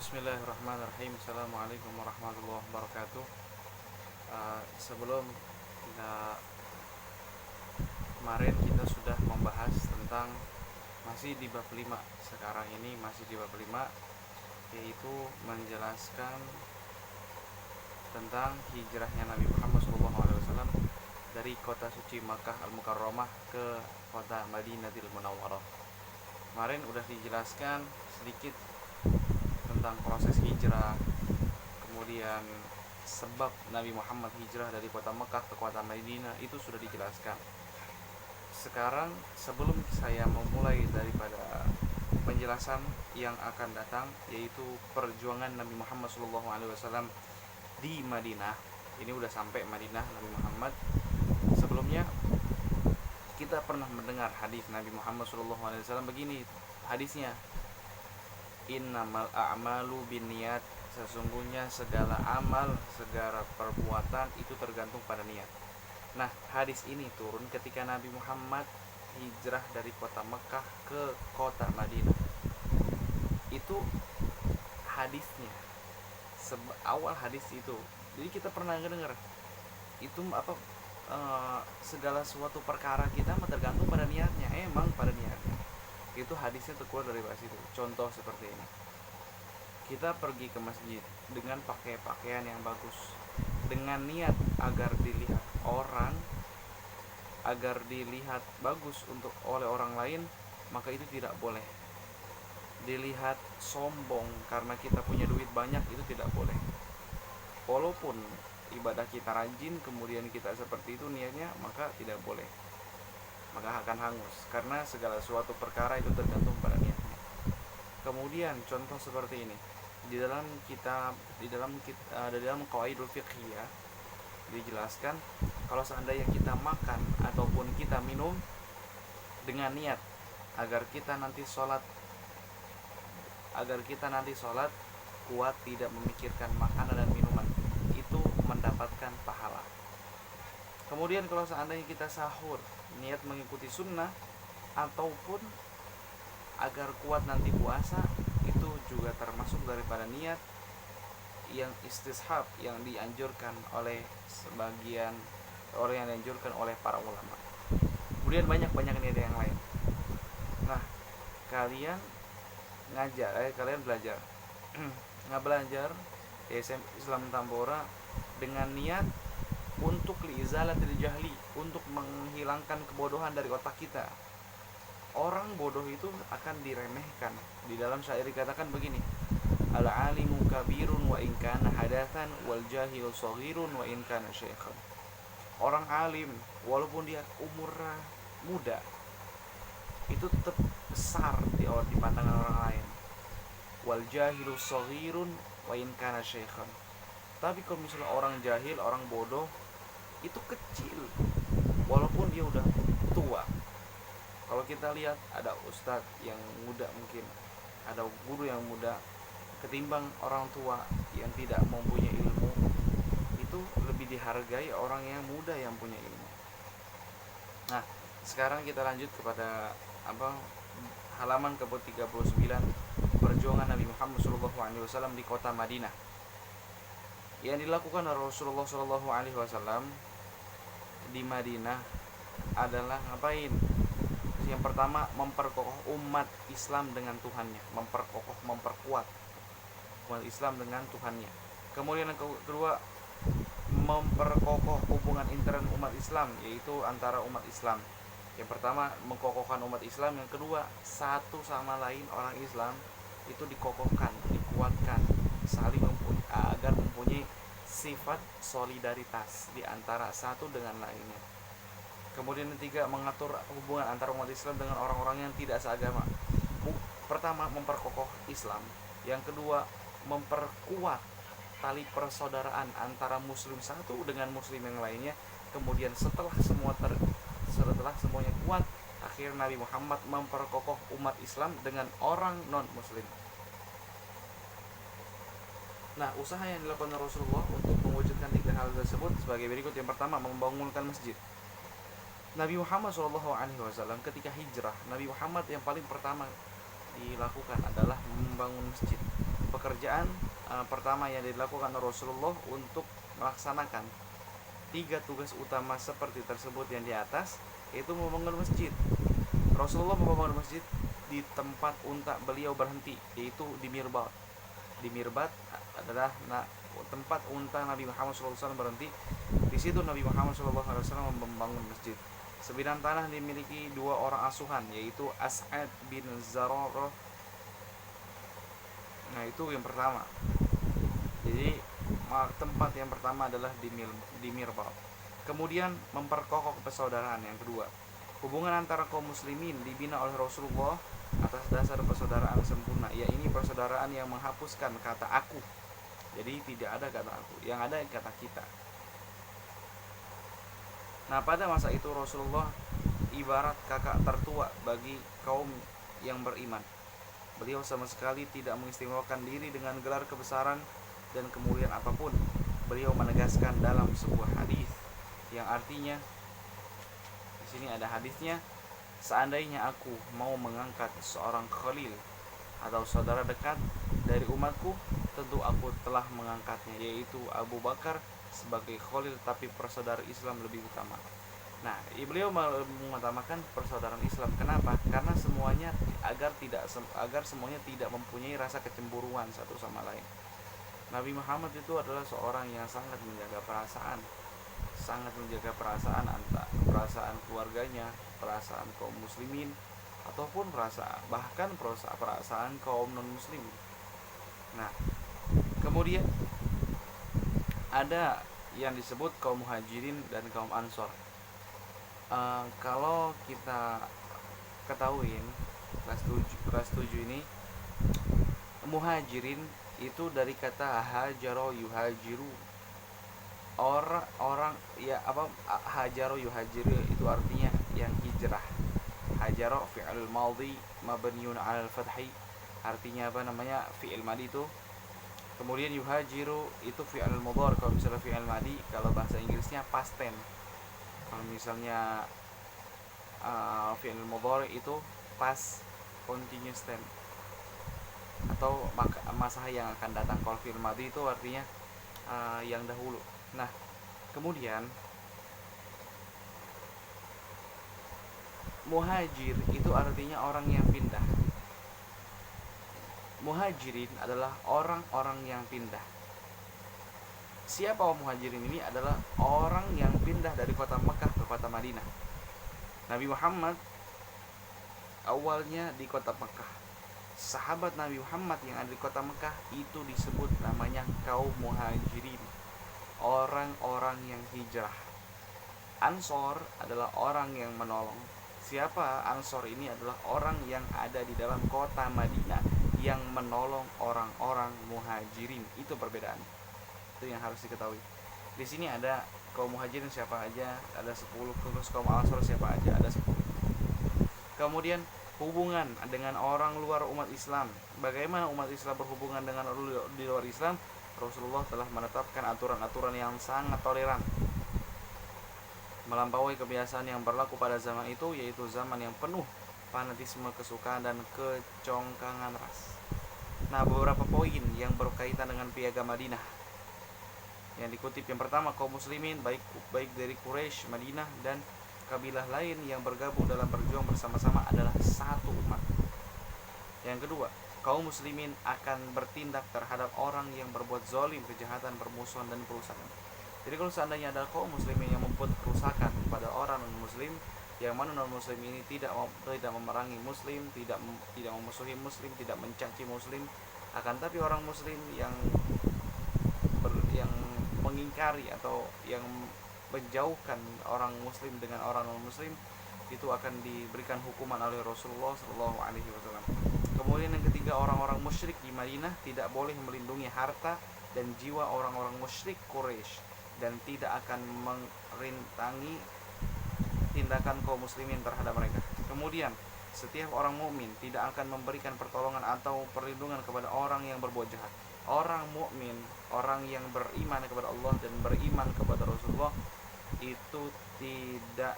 Bismillahirrahmanirrahim. Assalamualaikum warahmatullahi wabarakatuh. Sebelum kita kemarin kita sudah membahas tentang masih di bab 5. Sekarang ini masih di bab 5, yaitu menjelaskan tentang hijrahnya Nabi Muhammad SAW dari kota suci Makkah Al-Mukarramah ke kota Madinatul Munawwarah. Kemarin udah dijelaskan sedikit tentang proses hijrah, kemudian sebab Nabi Muhammad hijrah dari kota Mekah ke kota Madinah itu sudah dijelaskan. Sekarang sebelum saya memulai daripada penjelasan yang akan datang, yaitu perjuangan Nabi Muhammad SAW di Madinah. Ini udah sampai Madinah Nabi Muhammad. Sebelumnya kita pernah mendengar hadis Nabi Muhammad SAW begini hadisnya, innamal a'malu binniyat, sesungguhnya segala amal, segala perbuatan itu tergantung pada niat. Nah, hadis ini turun ketika Nabi Muhammad hijrah dari kota Mekah ke kota Madinah. Itu hadisnya, awal hadis itu. Jadi kita pernah dengar itu apa, segala suatu perkara kita tergantung pada niatnya. Emang pada niatnya. Itu hadisnya terkeluar dari bahasa itu. Contoh seperti ini, kita pergi ke masjid dengan pakai pakaian yang bagus, dengan niat agar dilihat orang, agar dilihat bagus untuk oleh orang lain, maka itu tidak boleh. Dilihat sombong karena kita punya duit banyak, itu tidak boleh. Walaupun ibadah kita rajin, kemudian kita seperti itu niatnya, maka tidak boleh, maka akan hangus, karena segala suatu perkara itu tergantung pada niatnya. Kemudian contoh seperti ini di dalam kitab, di dalam qawaidul fiqhiyah dijelaskan, kalau seandainya kita makan ataupun kita minum dengan niat agar kita nanti sholat kuat, tidak memikirkan makanan dan minuman, itu mendapatkan pahala. Kemudian kalau seandainya kita sahur niat mengikuti sunnah ataupun agar kuat nanti puasa, itu juga termasuk daripada niat yang istishab, yang dianjurkan oleh sebagian orang, yang dianjurkan oleh para ulama. Kemudian banyak niat yang lain. Nah, kalian kalian belajar belajar di SMP Islam Tambora dengan niat untuk liizalatil jahli, untuk menghilangkan kebodohan dari otak kita. Orang bodoh itu akan diremehkan. Di dalam syair dikatakan begini, al-alimu kabirun wa in kana hadatsan wal jahilu shaghirun wa in kana syaikhan. Orang alim walaupun dia umurnya muda, itu tetap besar di pandangan orang lain. Wal jahilu shaghirun wa in kana syaikhan. Tapi kalau misalnya orang jahil, orang bodoh, itu kecil walaupun dia udah tua. Kalau kita lihat ada ustadz yang muda, mungkin ada guru yang muda, ketimbang orang tua yang tidak mempunyai ilmu, itu lebih dihargai orang yang muda yang punya ilmu. Nah, sekarang kita lanjut kepada halaman ke-39, perjuangan Nabi Muhammad SAW di kota Madinah. Yang dilakukan oleh Rasulullah SAW di Madinah adalah ngapain? Yang pertama, memperkokoh umat Islam dengan Tuhannya, memperkuat umat Islam dengan Tuhannya. Kemudian yang kedua, memperkokoh hubungan intern umat Islam, yaitu antara umat Islam. Yang pertama, mengkokohkan umat Islam. Yang kedua, satu sama lain orang Islam itu dikokohkan, dikuatkan, saling agar mempunyai sifat solidaritas di antara satu dengan lainnya. Kemudian yang ketiga, mengatur hubungan antara umat Islam dengan orang-orang yang tidak seagama. Pertama, memperkokoh Islam. Yang kedua, memperkuat tali persaudaraan antara muslim satu dengan muslim yang lainnya. Kemudian setelah semuanya kuat, akhirnya Nabi Muhammad memperkokoh umat Islam dengan orang non muslim. Nah, usaha yang dilakukan Rasulullah untuk mewujudkan tiga hal tersebut sebagai berikut. Yang pertama, membangunkan masjid. Nabi Muhammad SAW ketika hijrah, Nabi Muhammad yang paling pertama dilakukan adalah membangun masjid. pekerjaan pertama yang dilakukan Rasulullah untuk melaksanakan 3 tugas utama seperti tersebut yang di atas, yaitu membangun masjid. Rasulullah membangun masjid di tempat unta beliau berhenti, yaitu di Mirbat. Di Mirbat adalah tempat unta Nabi Muhammad SAW berhenti. Di situ Nabi Muhammad SAW membangun masjid. Sebidang tanah dimiliki 2 orang asuhan, yaitu As'ad bin Zararah. Nah, itu yang pertama. Jadi tempat yang pertama adalah di Mirbat. Kemudian memperkokoh persaudaraan yang kedua. Hubungan antara kaum muslimin dibina oleh Rasulullah atas dasar persaudaraan sempurna. Ya, ini persaudaraan yang menghapuskan kata aku. Jadi tidak ada kata aku, yang ada kata kita. Nah, pada masa itu Rasulullah ibarat kakak tertua bagi kaum yang beriman. Beliau sama sekali tidak mengistimewakan diri dengan gelar kebesaran dan kemuliaan apapun. Beliau menegaskan dalam sebuah hadis yang artinya, di sini ada hadisnya, seandainya aku mau mengangkat seorang khalil atau saudara dekat dari umatku, tentu aku telah mengangkatnya, yaitu Abu Bakar sebagai khalil, tapi persaudaraan Islam lebih utama. Nah, beliau mengutamakan persaudaraan Islam. Kenapa? Karena semuanya agar semuanya tidak mempunyai rasa kecemburuan satu sama lain. Nabi Muhammad itu adalah seorang yang sangat menjaga perasaan perasaan keluarganya, perasaan kaum muslimin, ataupun perasaan kaum non muslim. Nah, kemudian ada yang disebut kaum muhajirin dan kaum ansor. Kalau kita ketahuin kelas 7 ini, muhajirin itu dari kata hajaro yuhajiru, orang ya apa, hajaro yuhajiru itu artinya yang hijrah. Hajaro fi'il madhi mabniun 'alal fathi, artinya apa namanya, fi'il madhi itu. Kemudian yuhajiru itu fi'il mudhari. Kalau misalnya fi'il madhi, kalau bahasa Inggrisnya past tense. Kalau misalnya fi'il mudhari itu past continuous tense atau masa yang akan datang. Kalau fi'il madhi itu artinya yang dahulu. Nah, kemudian muhajir itu artinya orang yang pindah. Muhajirin adalah orang-orang yang pindah. Siapa muhajirin ini? Adalah orang yang pindah dari kota Mekah ke kota Madinah. Nabi Muhammad awalnya di kota Mekah. Sahabat Nabi Muhammad yang ada di kota Mekah itu disebut namanya kaum muhajirin, orang-orang yang hijrah. Ansor adalah orang yang menolong. Siapa Ansor ini? Adalah orang yang ada di dalam kota Madinah yang menolong orang-orang muhajirin. Itu perbedaan. Itu yang harus diketahui. Di sini ada kaum muhajirin siapa aja, ada 10. Terus kaum Ansor siapa aja, ada 10. Kemudian hubungan dengan orang luar umat Islam. Bagaimana umat Islam berhubungan dengan di luar Islam? Rasulullah telah menetapkan aturan-aturan yang sangat toleran, melampaui kebiasaan yang berlaku pada zaman itu, yaitu zaman yang penuh fanatisme, kesukaan, dan kecongkangan ras. Nah, beberapa poin yang berkaitan dengan piagam Madinah yang dikutip. Yang pertama, kaum muslimin baik dari Quraisy, Madinah, dan kabilah lain yang bergabung dalam berjuang bersama-sama adalah satu umat. Yang kedua, kaum muslimin akan bertindak terhadap orang yang berbuat zalim, kejahatan, permusuhan, dan kerusakan. Jadi kalau seandainya ada kaum muslimin yang membuat kerusakan pada orang non muslim, yang mana non muslim ini tidak memerangi muslim, tidak memusuhi muslim, tidak mencaci muslim, akan tapi orang muslim yang mengingkari atau yang menjauhkan orang muslim dengan orang non muslim, itu akan diberikan hukuman oleh Rasulullah SAW. Kemudian yang ketiga, orang-orang musyrik di Madinah tidak boleh melindungi harta dan jiwa orang-orang musyrik Quraisy dan tidak akan merintangi tindakan kaum muslimin terhadap mereka. Kemudian setiap orang mukmin tidak akan memberikan pertolongan atau perlindungan kepada orang yang berbuat jahat. Orang mukmin, orang yang beriman kepada Allah dan beriman kepada Rasulullah, itu tidak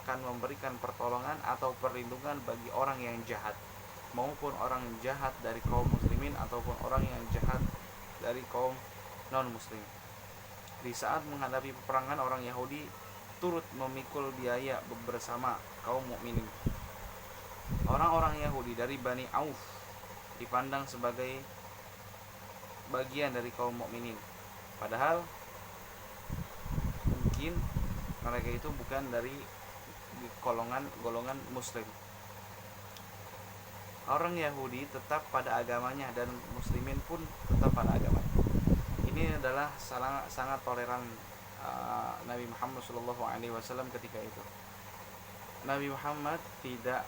akan memberikan pertolongan atau perlindungan bagi orang yang jahat. maupun orang jahat dari kaum muslimin ataupun orang yang jahat dari kaum non muslim. Di saat menghadapi peperangan, orang Yahudi turut memikul biaya bersama kaum mukminin. Orang-orang Yahudi dari Bani Auf dipandang sebagai bagian dari kaum mukminin, padahal mungkin mereka itu bukan dari golongan muslim. Orang Yahudi tetap pada agamanya dan muslimin pun tetap pada agamanya. Ini adalah sangat toleran Nabi Muhammad SAW ketika itu. Nabi Muhammad tidak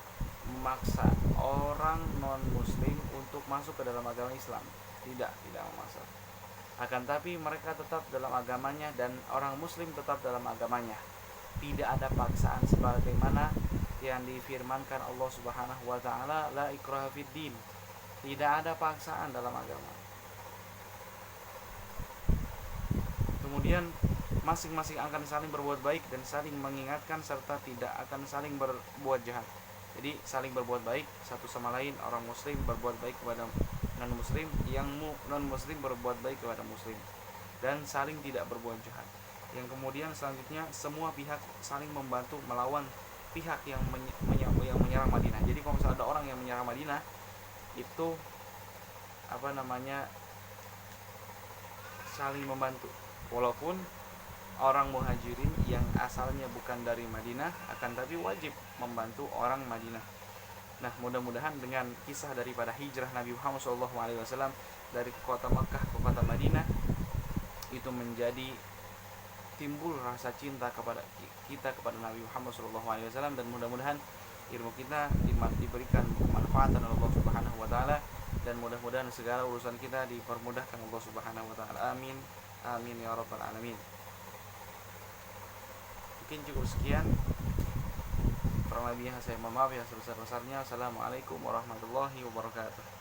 memaksa orang non muslim untuk masuk ke dalam agama Islam, tidak memaksa. Akan tapi mereka tetap dalam agamanya dan orang muslim tetap dalam agamanya. Tidak ada paksaan sebagaimana yang difirmankan Allah Subhanahu wa taala, la ikraha fid din. Tidak ada paksaan dalam agama. Kemudian masing-masing akan saling berbuat baik dan saling mengingatkan serta tidak akan saling berbuat jahat. Jadi saling berbuat baik satu sama lain, orang muslim berbuat baik kepada non muslim, yang non muslim berbuat baik kepada muslim, dan saling tidak berbuat jahat. Yang kemudian selanjutnya semua pihak saling membantu melawan pihak yang menyerang Madinah. Jadi kalau misalnya ada orang yang menyerang Madinah, itu saling membantu. Walaupun orang muhajirin yang asalnya bukan dari Madinah, akan tapi wajib membantu orang Madinah. Nah, mudah-mudahan dengan kisah daripada hijrah Nabi Muhammad SAW dari kota Makkah ke kota Madinah, itu menjadi timbul rasa cinta kepada Nabi Muhammad SAW, dan mudah-mudahan ilmu kita diberikan kemanfaatan oleh Allah Subhanahu wa taala, dan mudah-mudahan segala urusan kita dipermudahkan Allah Subhanahu wa taala. Amin. Amin ya rabbal alamin. Mungkin cukup sekian. Kurang lebihnya saya mohon maaf yang sebesar-besarnya. Assalamualaikum warahmatullahi wabarakatuh.